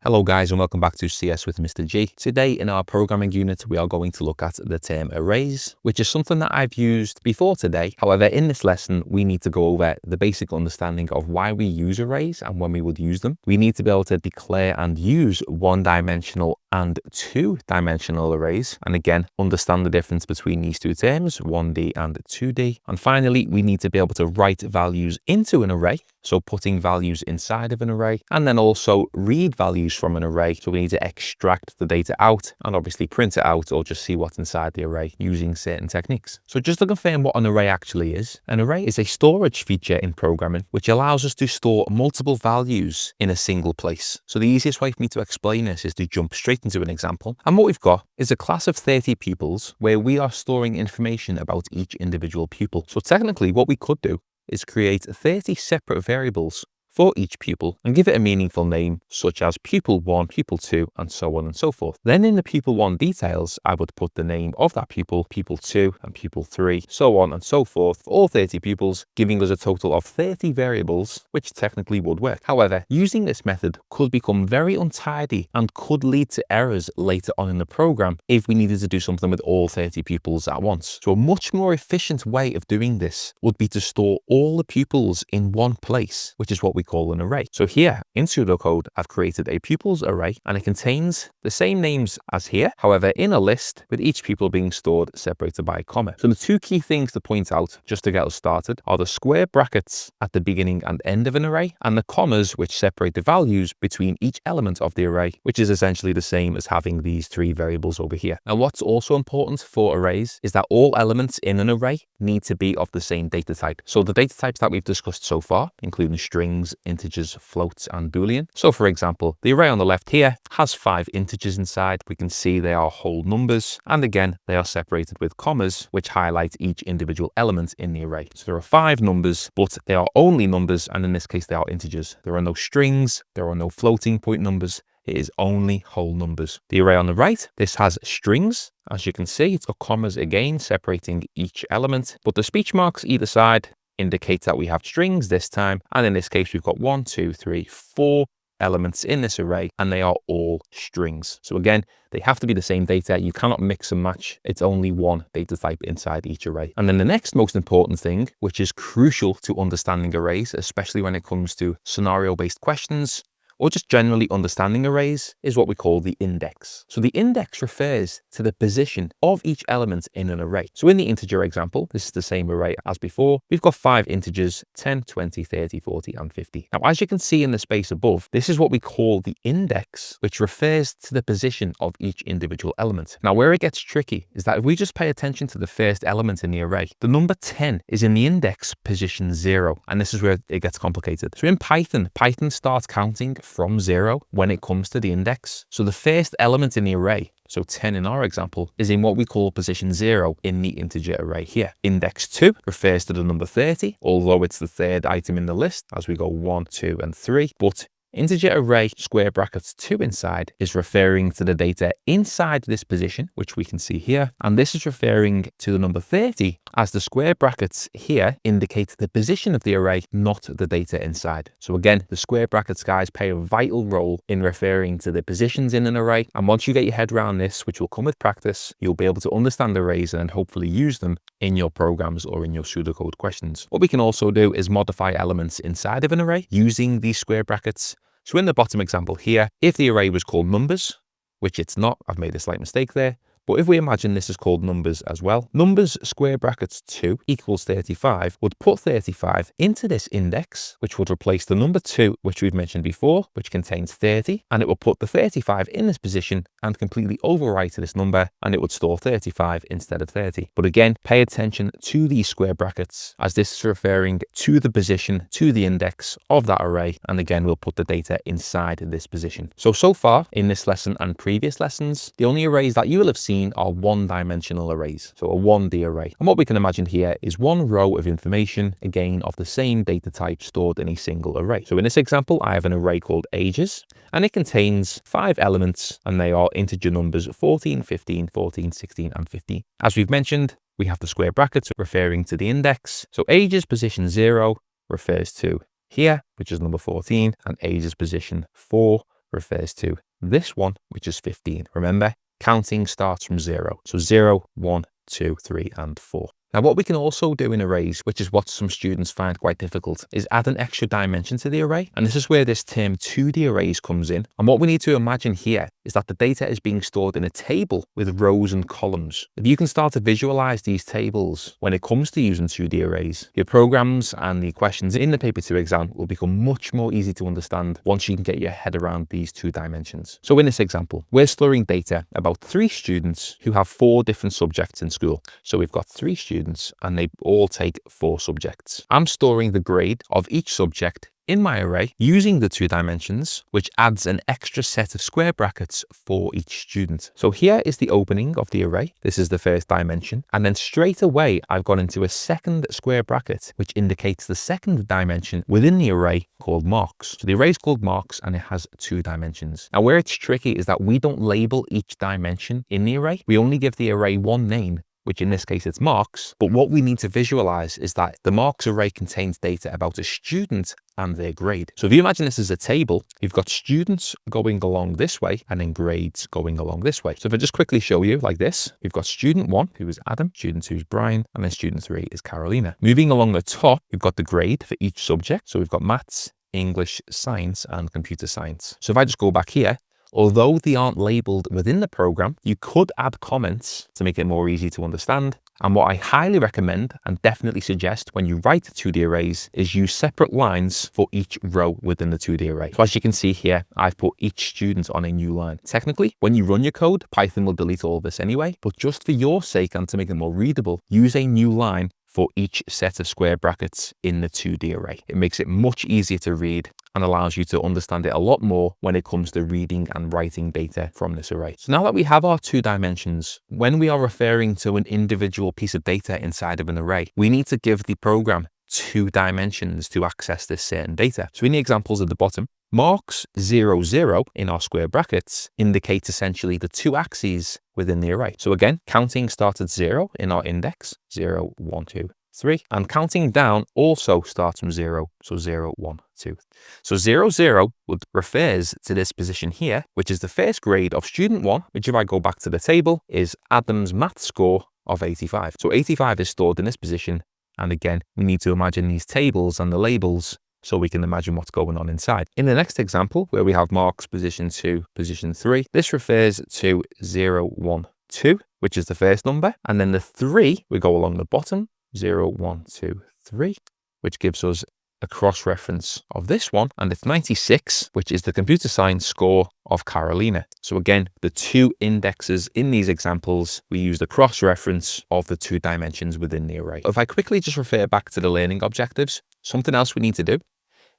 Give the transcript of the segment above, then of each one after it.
Hello guys and welcome back to CS with Mr. G. Today in our programming unit we are going to look at the term arrays, which is something that I've used before today. However, in this lesson we need to go over the basic understanding of why we use arrays and when we would use them. We need to be able to declare and use one-dimensional and two-dimensional arrays, and again understand the difference between these two terms, 1D and 2D. And finally we need to be able to write values into an array, so putting values inside of an array, and then also read values from an array. So we need to extract the data out and obviously print it out or just see what's inside the array using certain techniques. So just to confirm what an array actually is, an array is a storage feature in programming which allows us to store multiple values in a single place. So the easiest way for me to explain this is to jump straight into an example. And what we've got is a class of 30 pupils where we are storing information about each individual pupil. So technically what we could do is create 30 separate variables for each pupil and give it a meaningful name such as pupil 1, pupil 2, and so on and so forth. Then in the pupil 1 details, I would put the name of that pupil, pupil 2 and pupil 3, so on and so forth for all 30 pupils, giving us a total of 30 variables, which technically would work. However, using this method could become very untidy and could lead to errors later on in the program if we needed to do something with all 30 pupils at once. So a much more efficient way of doing this would be to store all the pupils in one place, which is what we call an array. So here in pseudocode, I've created a pupils array and it contains the same names as here, however in a list with each pupil being stored separated by a comma. So the two key things to point out just to get us started are the square brackets at the beginning and end of an array and the commas which separate the values between each element of the array, which is essentially the same as having these three variables over here. Now what's also important for arrays is that all elements in an array need to be of the same data type. So the data types that we've discussed so far, including strings, integers, floats, and boolean. So for example, the array on the left here has 5 integers inside. We can see they are whole numbers, and again they are separated with commas which highlight each individual element in the array. So there are 5 numbers, but they are only numbers, and in this case they are integers. There are no strings, there are no floating point numbers. It is only whole numbers. The array on the right, this has strings. As you can see, it's got commas again separating each element, but the speech marks either side indicates that we have strings this time, and in this case we've got 1, 2, 3, 4 elements in this array, and they are all strings. So again, they have to be the same data. You cannot mix and match. It's only one data type inside each array. And then the next most important thing, which is crucial to understanding arrays, especially when it comes to scenario-based questions or just generally understanding arrays, is what we call the index. So the index refers to the position of each element in an array. So in the integer example, this is the same array as before. We've got 5 integers, 10, 20, 30, 40, and 50. Now, as you can see in the space above, this is what we call the index, which refers to the position of each individual element. Now, where it gets tricky is that if we just pay attention to the first element in the array, the number 10 is in the index position 0, and this is where it gets complicated. So in Python starts counting from 0 when it comes to the index. So the first element in the array, so 10 in our example, is in what we call position 0 in the integer array here. Index 2 refers to the number 30, although it's the third item in the list as we go 1, 2, and 3. But integer array square brackets 2 inside is referring to the data inside this position, which we can see here. And this is referring to the number 30 as the square brackets here indicate the position of the array, not the data inside. So again, the square brackets, guys, play a vital role in referring to the positions in an array. And once you get your head around this, which will come with practice, you'll be able to understand arrays and then hopefully use them in your programs or in your pseudocode questions. What we can also do is modify elements inside of an array using these square brackets. So in the bottom example here, if the array was called numbers, which it's not, I've made a slight mistake there, but if we imagine this is called numbers as well, numbers square brackets 2 equals 35 would put 35 into this index, which would replace the number 2, which we've mentioned before, which contains 30, and it will put the 35 in this position and completely overwrite this number, and it would store 35 instead of 30. But again, pay attention to these square brackets as this is referring to the position, to the index of that array, and again, we'll put the data inside this position. So far in this lesson and previous lessons, the only arrays that you will have seen are one-dimensional arrays, so a 1D array. And what we can imagine here is one row of information, again of the same data type stored in a single array. So in this example, I have an array called ages, and it contains 5 elements, and they are integer numbers 14, 15, 14, 16, and 15. As we've mentioned, we have the square brackets referring to the index. So ages position 0 refers to here, which is number 14, and ages position 4 refers to this one, which is 15. Remember, counting starts from 0. So 0, 1, 2, 3, and 4. Now, what we can also do in arrays, which is what some students find quite difficult, is add an extra dimension to the array. And this is where this term 2D arrays comes in. And what we need to imagine here is that the data is being stored in a table with rows and columns. If you can start to visualize these tables when it comes to using 2D arrays, your programs and the questions in the paper 2 exam will become much more easy to understand once you can get your head around these 2 dimensions. So in this example, we're storing data about 3 students who have 4 different subjects in school. So we've got 3 students and they all take 4 subjects. I'm storing the grade of each subject in my array using the 2 dimensions, which adds an extra set of square brackets for each student. So here is the opening of the array. This is the first dimension. And then straight away, I've gone into a second square bracket, which indicates the second dimension within the array called marks. So the array is called marks and it has 2 dimensions. Now where it's tricky is that we don't label each dimension in the array. We only give the array one name, which in this case it's marks. But what we need to visualize is that the marks array contains data about a student and their grade. So if you imagine this as a table, you've got students going along this way and then grades going along this way. So if I just quickly show you like this, we've got student 1, who is Adam, student 2 is Brian, and then student 3 is Carolina. Moving along the top, we've got the grade for each subject. So we've got maths, English, science, and computer science. So if I just go back here, although they aren't labeled within the program, you could add comments to make it more easy to understand. And what I highly recommend and definitely suggest when you write 2D arrays is use separate lines for each row within the 2D array. So as you can see here, I've put each student on a new line. Technically, when you run your code, Python will delete all this anyway, but just for your sake and to make it more readable, use a new line for each set of square brackets in the 2D array. It makes it much easier to read and allows you to understand it a lot more when it comes to reading and writing data from this array. So now that we have our 2 dimensions, when we are referring to an individual piece of data inside of an array, we need to give the program 2 dimensions to access this certain data. So in the examples at the bottom, marks 0, 0 in our square brackets indicates essentially the 2 axes within the array. So again, counting starts at 0 in our index, 0, 1, 2, 3, and counting down also starts from 0, so 0, 1, 2. So 0, 0 refers to this position here, which is the first grade of student 1, which if I go back to the table is Adam's math score of 85. So 85 is stored in this position, and again, we need to imagine these tables and the labels so we can imagine what's going on inside. In the next example, where we have marks position 2, position 3, this refers to 0, 1, 2, which is the first number, and then the 3, we go along the bottom, 0, 1, 2, 3, which gives us a cross-reference of this one, and it's 96, which is the computer science score of Carolina. So again, the 2 indexes in these examples, we use the cross-reference of the 2 dimensions within the array. If I quickly just refer back to the learning objectives, something else we need to do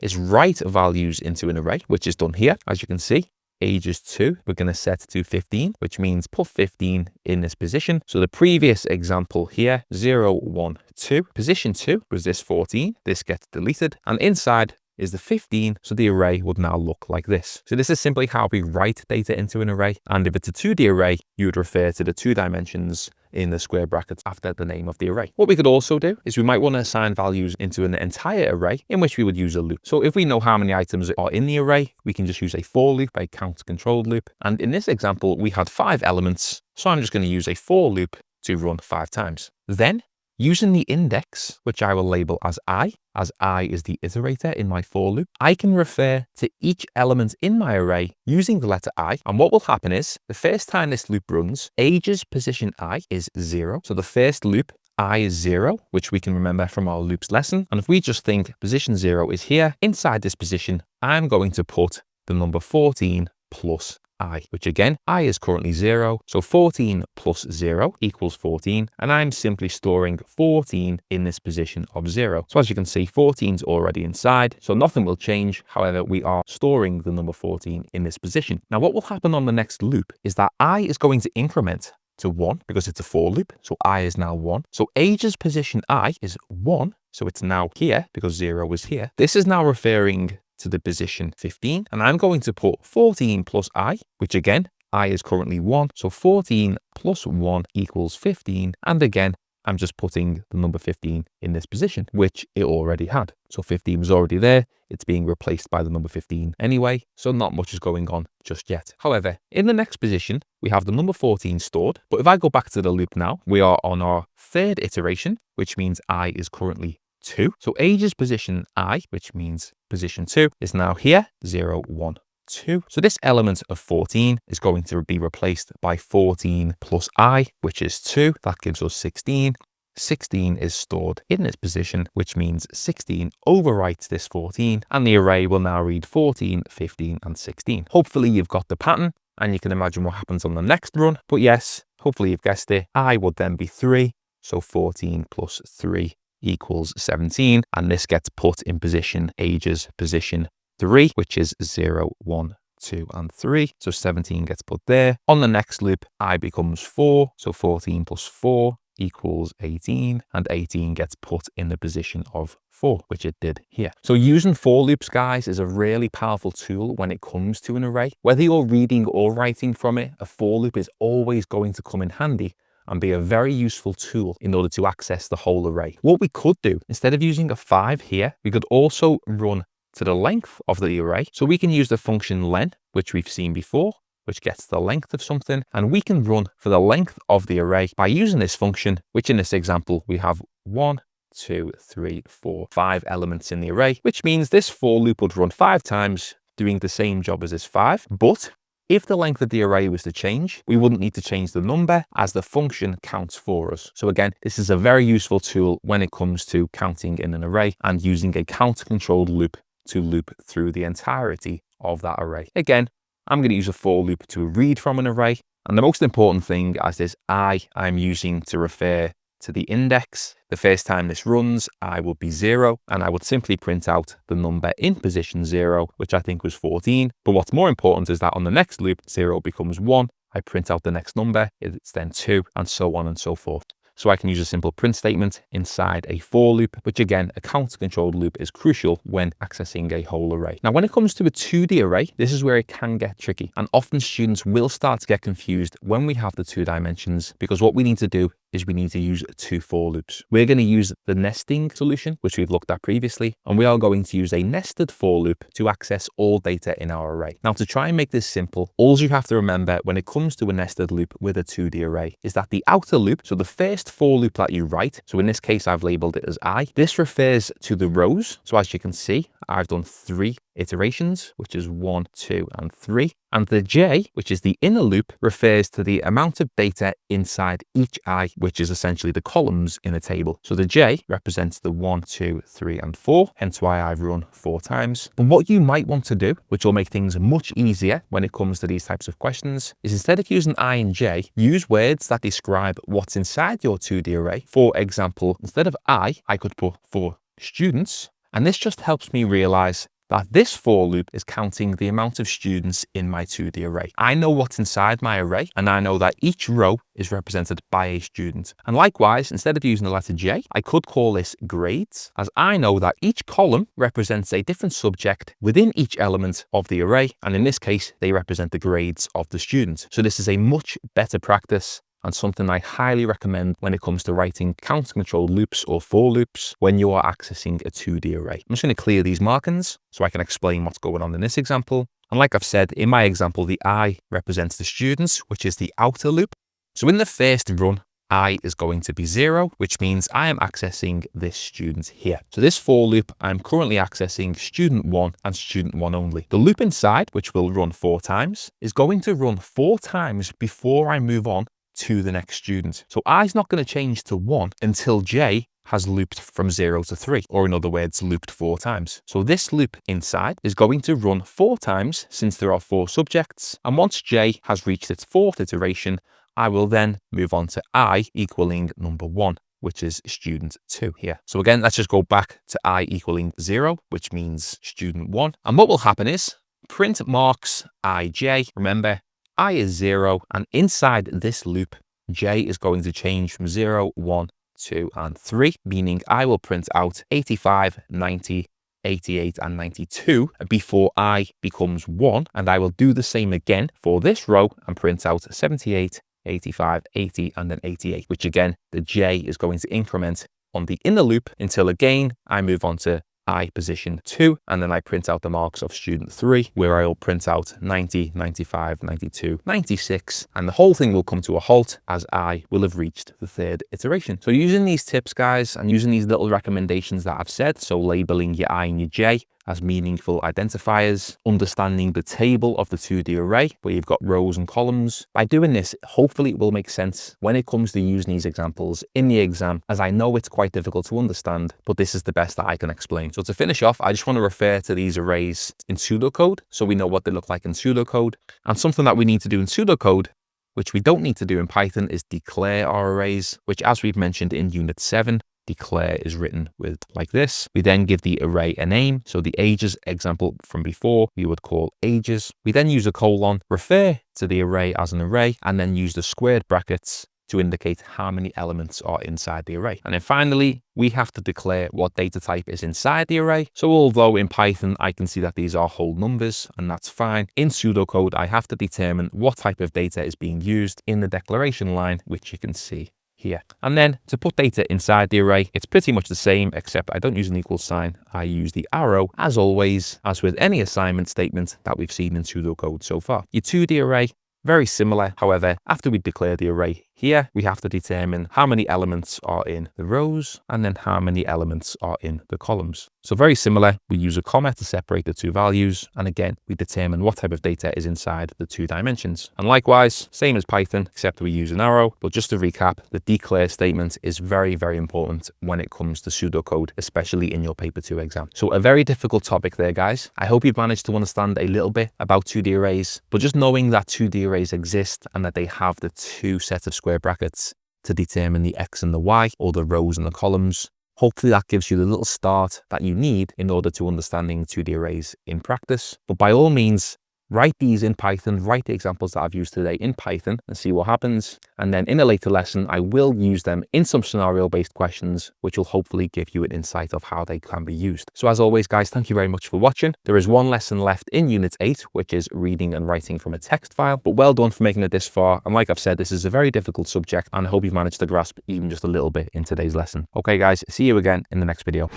is write values into an array, which is done here. As you can see, age is 2, we're going to set to 15, which means put 15 in this position. So the previous example here, 0, 1, 2, position 2 was this 14, this gets deleted, and inside is the 15, so the array would now look like this. So this is simply how we write data into an array, and if it's a 2D array, you would refer to the 2 dimensions in the square brackets after the name of the array. What we could also do is we might want to assign values into an entire array in which we would use a loop. So if we know how many items are in the array, we can just use a for loop, a count controlled loop. And in this example, we had 5 elements. So I'm just going to use a for loop to run 5 times. Then using the index, which I will label as I is the iterator in my for loop, I can refer to each element in my array using the letter I. And what will happen is the first time this loop runs, age's position I is 0. So the first loop, I is 0, which we can remember from our loops lesson. And if we just think position 0 is here, inside this position, I'm going to put the number 14 plus I, which again, I is currently 0, so 14 plus 0 equals 14, and I'm simply storing 14 in this position of 0. So as you can see, 14 is already inside, so nothing will change. However, we are storing the number 14 in this position. Now, what will happen on the next loop is that I is going to increment to 1 because it's a for loop, so I is now 1. So age's position I is 1, so it's now here because 0 was here. This is now referring to the position 15, and I'm going to put 14 plus I, which again, I is currently 1, so 14 plus 1 equals 15, and again, I'm just putting the number 15 in this position, which it already had. So 15 was already there. It's being replaced by the number 15 anyway, so not much is going on just yet. However, in the next position, we have the number 14 stored. But if I go back to the loop now, we are on our third iteration, which means I is currently 2. So age's position I, which means position 2, is now here, 0, 1, 2. So this element of 14 is going to be replaced by 14 plus I, which is 2. That gives us 16. 16 is stored in its position, which means 16 overwrites this 14, and the array will now read 14, 15, and 16. Hopefully you've got the pattern, and you can imagine what happens on the next run. But yes, hopefully you've guessed it. I would then be 3, so 14 plus 3 equals 17, and this gets put in position ages position 3, which is 0, 1, 2, and 3. So 17 gets put there. On the next loop, I becomes 4, so 14 plus 4 equals 18, and 18 gets put in the position of 4, which it did here. So using for loops, guys, is a really powerful tool when it comes to an array. Whether you're reading or writing from it, a for loop is always going to come in handy and be a very useful tool in order to access the whole array. What we could do, instead of using a 5 here, we could also run to the length of the array. So we can use the function len, which we've seen before, which gets the length of something, and we can run for the length of the array by using this function, which in this example, we have 1, 2, 3, 4, 5 elements in the array, which means this for loop would run 5 times, doing the same job as this 5. But if the length of the array was to change, we wouldn't need to change the number, as the function counts for us. So again, this is a very useful tool when it comes to counting in an array and using a counter-controlled loop to loop through the entirety of that array. Again, I'm going to use a for loop to read from an array. And the most important thing as this I'm using to refer to the index. The first time this runs, I would be 0, and I would simply print out the number in position 0, which I think was 14. But what's more important is that on the next loop, 0 becomes 1. I print out the next number, it's then 2, and so on and so forth. So I can use a simple print statement inside a for loop, which again, a counter-controlled loop is crucial when accessing a whole array. Now, when it comes to a 2D array, this is where it can get tricky. And often students will start to get confused when we have the 2 dimensions, because what we need to do is we need to use 2 for loops. We're going to use the nesting solution, which we've looked at previously, and we are going to use a nested for loop to access all data in our array. Now, to try and make this simple, all you have to remember when it comes to a nested loop with a 2D array is that the outer loop, so the first for loop that you write, so in this case, I've labeled it as I, this refers to the rows. So as you can see, I've done 3 iterations, which is 1, 2, and 3. And the J, which is the inner loop, refers to the amount of data inside each I, which is essentially the columns in a table. So the J represents the 1, 2, 3, and 4, hence why I've run 4 times. But what you might want to do, which will make things much easier when it comes to these types of questions, is instead of using I and J, use words that describe what's inside your 2D array. For example, instead of I could put for students, and this just helps me realize that this for loop is counting the amount of students in my 2D array. I know what's inside my array, and I know that each row is represented by a student. And likewise, instead of using the letter J, I could call this grades, as I know that each column represents a different subject within each element of the array, and in this case, they represent the grades of the student. So this is a much better practice and something I highly recommend when it comes to writing counter-controlled loops or for loops when you are accessing a 2D array. I'm just going to clear these markings so I can explain what's going on in this example. And like I've said, in my example, the I represents the students, which is the outer loop. So in the first run, I is going to be 0, which means I am accessing this student here. So this for loop, I'm currently accessing student 1 and student 1 only. The loop inside, which will run 4 times, is going to run 4 times before I move on to the next student. So I is not going to change to 1 until J has looped from 0 to 3, or in other words, looped 4 times. So this loop inside is going to run 4 times since there are 4 subjects. And once J has reached its 4th iteration, I will then move on to I equaling number 1, which is student 2 here. So again, let's just go back to I equaling 0, which means student 1. And what will happen is print marks IJ. Remember, I is 0, and inside this loop, J is going to change from 0, 1, 2, and 3, meaning I will print out 85, 90, 88, and 92 before I becomes 1, and I will do the same again for this row and print out 78, 85, 80, and then 88, which again, the J is going to increment on the inner loop until again, I move on to I position 2, and then I print out the marks of student 3, where I'll print out 90, 95, 92, 96, and the whole thing will come to a halt as I will have reached the third iteration. So using these tips, guys, and using these little recommendations that I've said, so labeling your I and your J as meaningful identifiers, understanding the table of the 2D array where you've got rows and columns. By doing this, hopefully it will make sense when it comes to using these examples in the exam, as I know it's quite difficult to understand, but this is the best that I can explain. So to finish off, I just want to refer to these arrays in pseudocode so we know what they look like in pseudocode. And something that we need to do in pseudocode, which we don't need to do in Python, is declare our arrays, which, as we've mentioned in Unit 7, declare is written with like this. We then give the array a name. So the ages example from before, we would call ages. We then use a colon, refer to the array as an array, and then use the squared brackets to indicate how many elements are inside the array. And then finally, we have to declare what data type is inside the array. So although in Python, I can see that these are whole numbers, and that's fine, in pseudocode, I have to determine what type of data is being used in the declaration line, which you can see here. And then to put data inside the array, it's pretty much the same, except I don't use an equal sign. I use the arrow, as always, as with any assignment statement that we've seen in pseudocode so far. Your 2D array, very similar. However, after we declare the array here, we have to determine how many elements are in the rows and then how many elements are in the columns. So very similar, we use a comma to separate the two values. And again, we determine what type of data is inside the 2 dimensions. And likewise, same as Python, except we use an arrow. But just to recap, the declare statement is very, very important when it comes to pseudocode, especially in your paper 2 exam. So a very difficult topic there, guys. I hope you've managed to understand a little bit about 2D arrays, but just knowing that 2D arrays exist and that they have the 2 sets of square brackets to determine the X and the Y, or the rows and the columns. Hopefully that gives you the little start that you need in order to understanding 2D arrays in practice. But by all means, write these in Python, write the examples that I've used today in Python and see what happens. And then in a later lesson, I will use them in some scenario-based questions, which will hopefully give you an insight of how they can be used. So as always, guys, thank you very much for watching. There is one lesson left in Unit 8, which is reading and writing from a text file. But well done for making it this far. And like I've said, this is a very difficult subject, and I hope you've managed to grasp even just a little bit in today's lesson. Okay, guys, see you again in the next video.